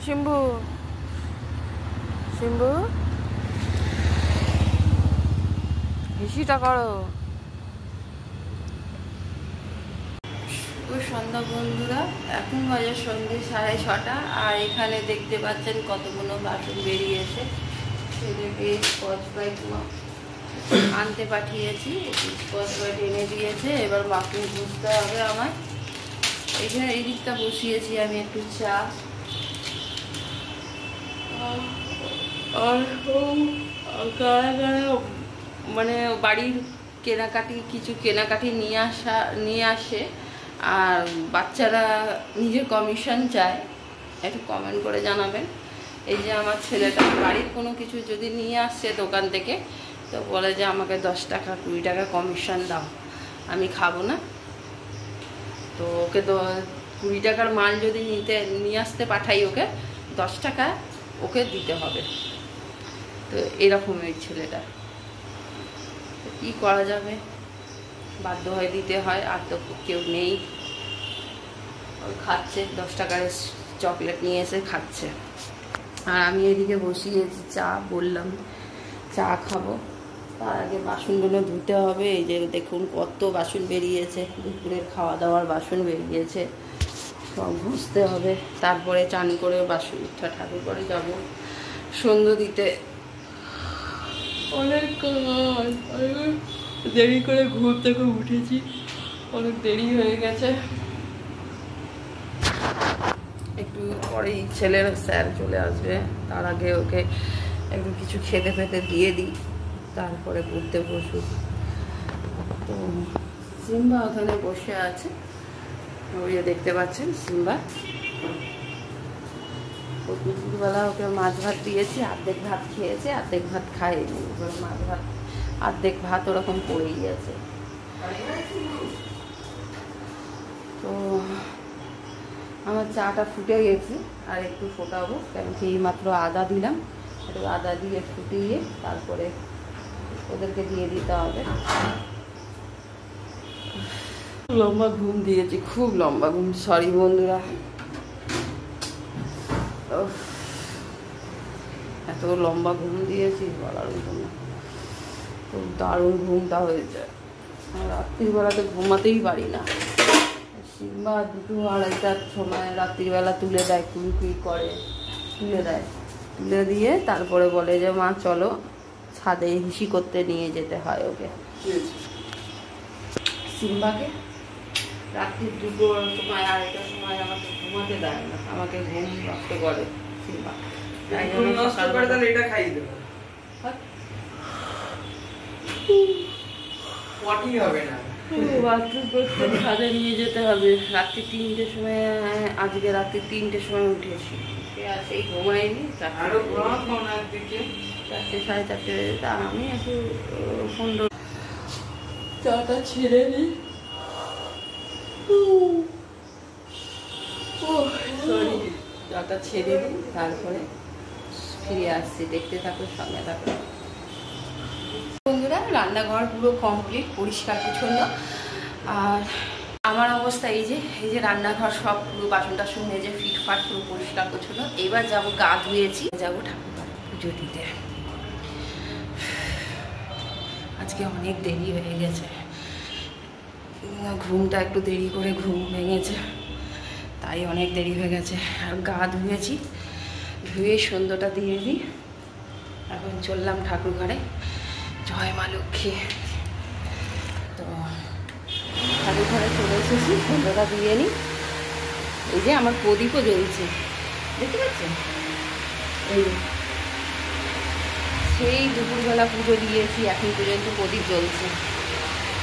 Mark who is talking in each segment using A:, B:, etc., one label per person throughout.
A: শিম্বু শিম্বু হিসিটা করো। সন্ধ্যা বন্ধুরা, এখন বাজে সন্ধ্যে 6:30 আর এখানে দেখতে পাচ্ছেন কতগুলো বাসন বেরিয়েছে। সেটাকে স্কচ ব্রাইট আনতে পাঠিয়েছি, স্কচ ব্রাইট এনে দিয়েছে। এবার বাসন ধুতে হবে আমার। এখানে এই দিকটা বসিয়েছি আমি একটু চা। আর মানে বাড়ির কিছু কেনাকাটি নিয়ে আসে, আর বাচ্চারা নিজের কমিশন চায়, একটু কমেন্ট করে জানাবেন। এই যে আমার ছেলেটা বাড়ির কোনো কিছু যদি নিয়ে আসছে দোকান থেকে, তো বলে যে আমাকে 10 টাকা 20 টাকা কমিশন দাও, আমি খাবো না। তো ওকে 20 টাকার মাল যদি নিয়ে আসতে পাঠাই, ওকে 10 টাকা ওকে দিতে হবে। তো এরকম এই ছেলেটা, কি করা যাবে, বাধ্য হয়ে দিতে হয়, আর তো কেউ নেই। খাচ্ছে 10 টাকার চকলেট নিয়ে এসে খাচ্ছে, আর আমি এদিকে বসিয়েছি চা। বললাম চা খাবো, তার আগে বাসনগুলো ধুতে হবে। এই যে দেখুন কত বাসন বেরিয়েছে, দুপুরের খাওয়া দাওয়ার বাসন বেরিয়েছে, সব ঘষতে হবে। তারপরে চান করে বাসন ঠাকুর করে যাব সন্ধ্যা দিতে। অনেক দেরি করে ঘুম থেকে উঠেছি, অনেক দেরি হয়ে গেছে। একটু পরেই ছেলের স্যার চলে আসবে, তার আগে ওকে একটু কিছু খেতে দিয়ে দিই, তারপরে পড়তে বসুক। তো সিম্বা ওখানে বসে আছে, ওই যে দেখতে পাচ্ছেন সিম্বা। দুপুরবেলা ওকে মাছ ভাত দিয়েছি, অর্ধেক ভাত খেয়েছে, অর্ধেক ভাত খায়নি। মাছ ভাত অর্ধেক ভাত ওরকম পড়েই আছে। তো আমার চাটা ফুটে গেছে, আর একটু ফোটাবো, কারণ কি মাত্র আদা দিলাম, একটু আদা দিয়ে ফুটিয়ে তারপরে ওদেরকে দিয়ে দিতে হবে। লম্বা ঘুম দিয়েছি, খুব লম্বা ঘুম। সরি বন্ধুরা, এত লম্বা ঘুম দিয়েছি বলার মতো না, খুব দারুণ ঘুমটা হয়েছে। রাত্রিবেলাতে ঘুমাতেই পারি না। সিম্বা 2-2-2:30টার সময় রাত্রিবেলা তুলে দেয়, কুড়ি করে তুলে দিয়ে তারপরে বলে যে মা চলো ছাদে হিসি করতে নিয়ে যেতে হয় ওকে। সিম্বাকে রাত্রি 2টোর সময় 2:30টার সময় আমাকে ঘুমাতে দেয় না, আমাকে ঘুম নষ্ট করে সিম্বা। এটা খাই দেবো, হবে না। বাথরুম করতে ছাদে নিয়ে যেতে হবে। রাত্রি 3টের সময়, আজকে রাত্রি 3টের সময় উঠেছি, সেই ঘুমাইনি। 4টে 4:30, আমি একটু 15 চাটা ছেড়ে নিই। চাটা ছেড়ে দিই, তারপরে ফিরে আসছি। দেখতে থাকো, সঙ্গে থাকো বন্ধুরা। রান্নাঘর পুরো কমপ্লিট, পরিষ্কার পরিচ্ছন্ন। আর আমার অবস্থা এই যে রান্নাঘর সব পুরো বাসন টাসন মেজে ফিটফাট পুরো পরিষ্কার পরিচ্ছন্ন। এবার যাবো, গা ধুয়েছি, যাবো ঠাকুরঘরে পুজো দিতে। আজকে অনেক দেরি হয়ে গেছে, ঘুমটা একটু দেরি করে ঘুম ভেঙেছে, তাই অনেক দেরি হয়ে গেছে। আর গা ধুয়েছি, ধুয়ে সন্ধ্যাটা দিয়ে দিই। এখন চললাম ঠাকুরঘরে। জয় মা লক্ষ্মী। তো ঠাকুরঘরে চলে এসেছি, সন্ধ্যাটা দিয়ে নিই। এই যে আমার প্রদীপও জ্বলছে, দেখতে পাচ্ছেন? এই সেই দুপুরবেলা পুজো দিয়েছি, এখন পর্যন্ত প্রদীপ জ্বলছে।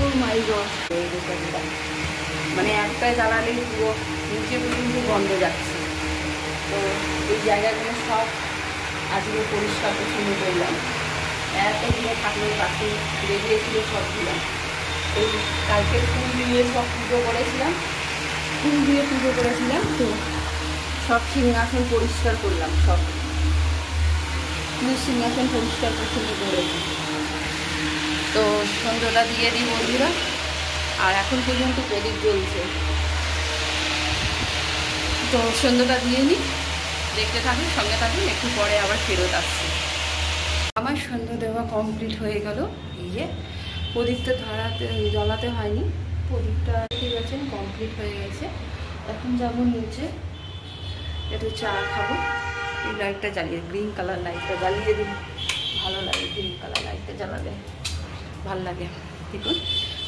A: ও মাই গড, এই দোকানটা মানে একটাই জ্বালালেই পুরো নিচে পর্যন্ত বন্ধ যাচ্ছে। তো এই জায়গাগুলো সব আজকে পরিষ্কার পরিচ্ছন্ন করলাম। এতগুলো ঠাকুরের পাখি ফিরে গিয়েছিল, সব দিলাম। এই কালকে ফুল দিয়ে সব পুজো করেছিলাম, তো সব সিংহাসন পরিষ্কার করলাম, সব সিংহাসন পরিষ্কার পরিচ্ছন্ন করেছি। তো সন্ধ্যাটা দিয়ে দিই বন্ধুরা। আর এখন পর্যন্ত প্রদীপ জ্বলছে, তো সন্ধ্যাটা দিয়ে নিই, দেখতে থাকুন, সঙ্গে থাকুন, একটু পরে আবার ফেরত আসছি। আমার সন্ধ্যা দেওয়া কমপ্লিট হয়ে গেল। এই যে প্রদীপটা জ্বালাতে হয়নি, প্রদীপটা ঠিক আছে, কমপ্লিট হয়ে গেছে। এখন যাবো নিচে, একটু চা খাবো। এই লাইটটা জ্বালিয়ে, গ্রিন কালার লাইটটা জ্বালিয়ে দিন, ভালো লাগে। গ্রিন কালার লাইটটা জ্বালালে ভালো লাগে। দেখুন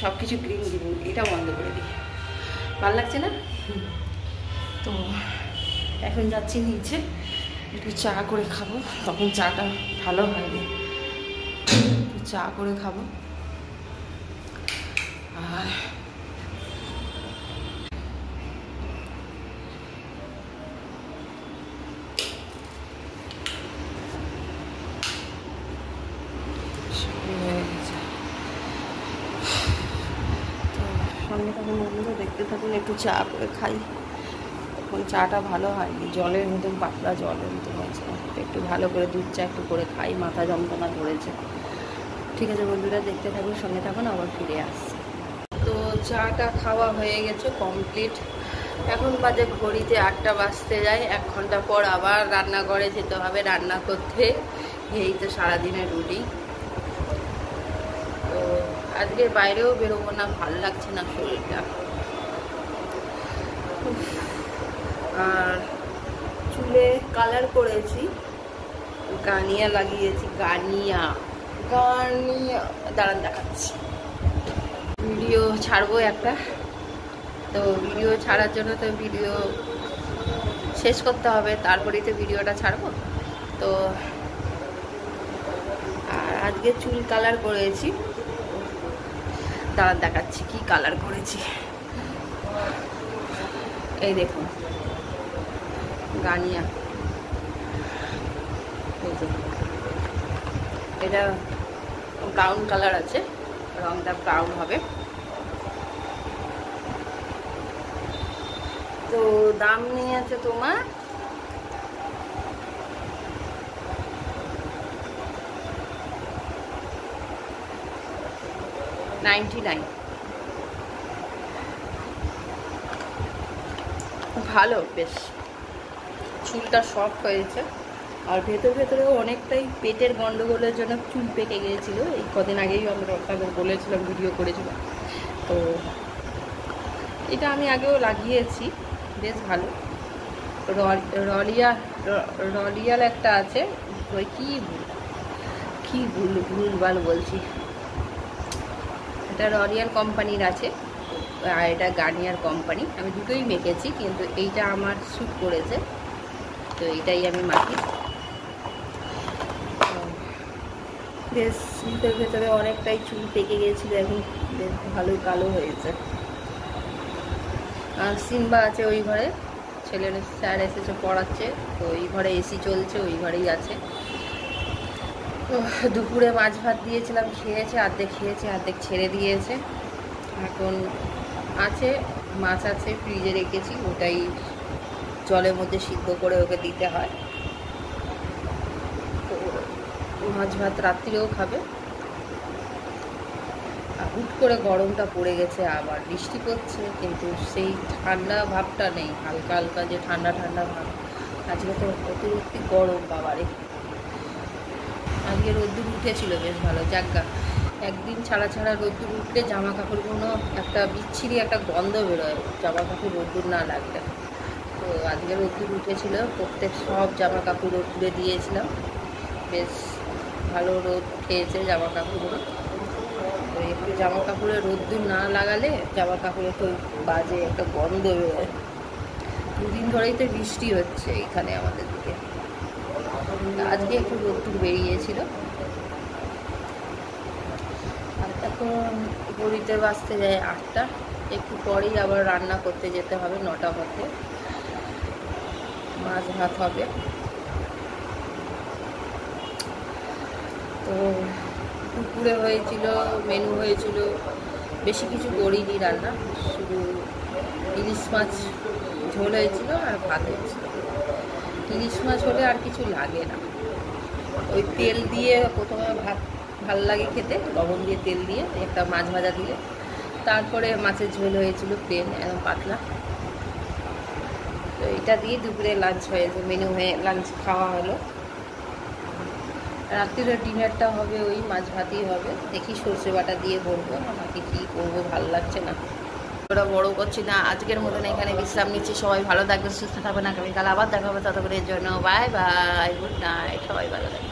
A: সব কিছু গ্রিন গ্রিন, এটা বন্ধ করে দিই, ভালো লাগছে না? তো এখন যাচ্ছি নিচে, একটু চা করে খাবো। তখন চাটা ভালো হয়নি, একটু চা করে খাবো। আর হয়ে গেছে। তো সঙ্গে থাকুন বন্ধুরা, দেখতে থাকুন, একটু চা করে খাই। তখন চাটা ভালো হয়নি, জলের মতন পাতলা জলের মতো হয়েছে। একটু ভালো করে দুধ চা একটু করে খাই, মাথা যন্ত্রণা ধরেছে। ঠিক আছে বন্ধুরা, দেখতে থাকুন, সঙ্গে থাকুন, আবার ফিরে আসছি। তো চাটা খাওয়া হয়ে গেছে কমপ্লিট। এখন বাজে ঘড়িতে 8টা বাজতে যায়। 1 ঘন্টা পর আবার রান্নাঘরে যেতে হবে রান্না করতে। এই তো সারাদিনের রুটিন। তো আজকে বাইরেও বেরোবো না, ভালো লাগছে না শরীরটা। আর চুলে কালার করেছি, গার্নিয়া লাগিয়েছি, গার্নিয়া দাঁড়ান দেখাচ্ছি। ভিডিও ছাড়বো একটা, তো ভিডিও ছাড়ার জন্য তো ভিডিও শেষ করতে হবে, তারপরেই তো ভিডিওটা ছাড়বো। তো আর আজকে চুল কালার করেছি, দাঁড়ান দেখাচ্ছি কি কালার করেছি। এই দেখুন গার্নিয়া, এই যে এটা ব্রাউন কালার আছে, রংটা ব্রাউন হবে। তো দাম নিয়েছে তোমার 99। ভালো, বেশ চুলটা সফট হয়েছে। আর ভেতরেও অনেকটাই পেটের গন্ডগোলের জন্য চুল পেকে গিয়েছিল। এই কদিন আগেই আমরা তাদের বলেছিলাম, ভিডিও করেছিলাম। তো এটা আমি আগেও লাগিয়েছি, বেশ ভালো। রলিয়াল একটা আছে, ওই কি ভুলভাল বলছি, এটা রলিয়াল কোম্পানির আছে, আর এটা গার্নিয়ার কোম্পানি। আমি দুটোই মেখেছি, কিন্তু এইটা আমার স্যুট করেছে, তো এইটাই আমি মাখি। বেশ শীতের ভেতরে অনেকটাই চুল পেকে গিয়েছিল, এখন বেশ ভালোই কালো হয়েছে। আর সিম্বা আছে ওই ঘরে, ছেলের স্যার এসেছে পড়াচ্ছে, তো ওই ঘরে এসি চলছে, ওই ঘরেই আছে। তো দুপুরে মাছ ভাত দিয়েছিলাম, খেয়েছে, অর্ধেক খেয়েছে, অর্ধেক ছেড়ে দিয়েছে। এখন আছে মাছ আছে, ফ্রিজে রেখেছি, ওটাই জলের মধ্যে সিদ্ধ করে ওকে দিতে হয়। তো মাছ ভাত রাত্রিরেও খাবে। হুট করে গরমটা পড়ে গেছে, আবার বৃষ্টি পড়ছে, কিন্তু সেই ঠান্ডা ভাবটা নেই, হালকা হালকা যে ঠান্ডা ঠান্ডা ভাব। আজকে তো অতিরিক্ত গরম বাবারে। আজকে রোদ্দুর উঠেছিল বেশ ভালো, জায়গা একদিন ছাড়া ছাড়া রোদ্দুর উঠলে জামা কাপড়গুলো একটা বিচ্ছিরি একটা গন্ধ বেরোয়, জামা কাপড় রোদ্দুর না লাগলে। তো আজকে রোদ্দুর উঠেছিল, প্রত্যেক সব জামা কাপড় রোদ্দুরে দিয়েছিলাম, বেশ ভালো রোদ খেয়েছে জামা কাপড়গুলো। তো একটু জামা কাপড়ে রোদ্দুর না লাগালে জামা কাপড়ে একটু বাজে একটা গন্ধ বেরোয়। দুদিন ধরেই তো বৃষ্টি হচ্ছে এখানে আমাদের দিকে, আজকে একটু রোদ্দুর বেরিয়েছিল। আর এখন ঘড়িতে বাজতে যায় 8টা, একটু পরেই আবার রান্না করতে যেতে হবে, 9টা মধ্যে মাছ ভাত হবে। তো দুপুরে হয়েছিল, মেনু হয়েছিল, বেশি কিছু করিনি রান্না, শুধু ইলিশ মাছ ঝোল হয়েছিল আর ভাত হয়েছিল। ইলিশ মাছ হলে আর কিছু লাগে না, ওই তেল দিয়ে প্রথমে ভাত ভাল লাগে খেতে, লবণ দিয়ে তেল দিয়ে একটা মাছ ভাজা দিলে, তারপরে মাছের ঝোল হয়েছিল প্লেন, একদম পাতলা। তো
B: এটা দিয়ে দুপুরে লাঞ্চ হয়েছে, মেনু হয়ে লাঞ্চ খাওয়া হলো। রাত্রিরে ডিনারটা হবে ওই মাছ ভাতই হবে, দেখি সর্ষে বাটা দিয়ে করবো, আমাকে কী করবো ভালো লাগছে না। ওরা বড় করছি না, আজকের মতন এখানে বিশ্রাম নিচ্ছি। সবাই ভালো থাকবে, সুস্থ থাকবেন, আগামীকাল আবার দেখা হবে। ততক্ষণের জন্য বাই বাই, গুড নাইট, সবাই ভালো থাকবে।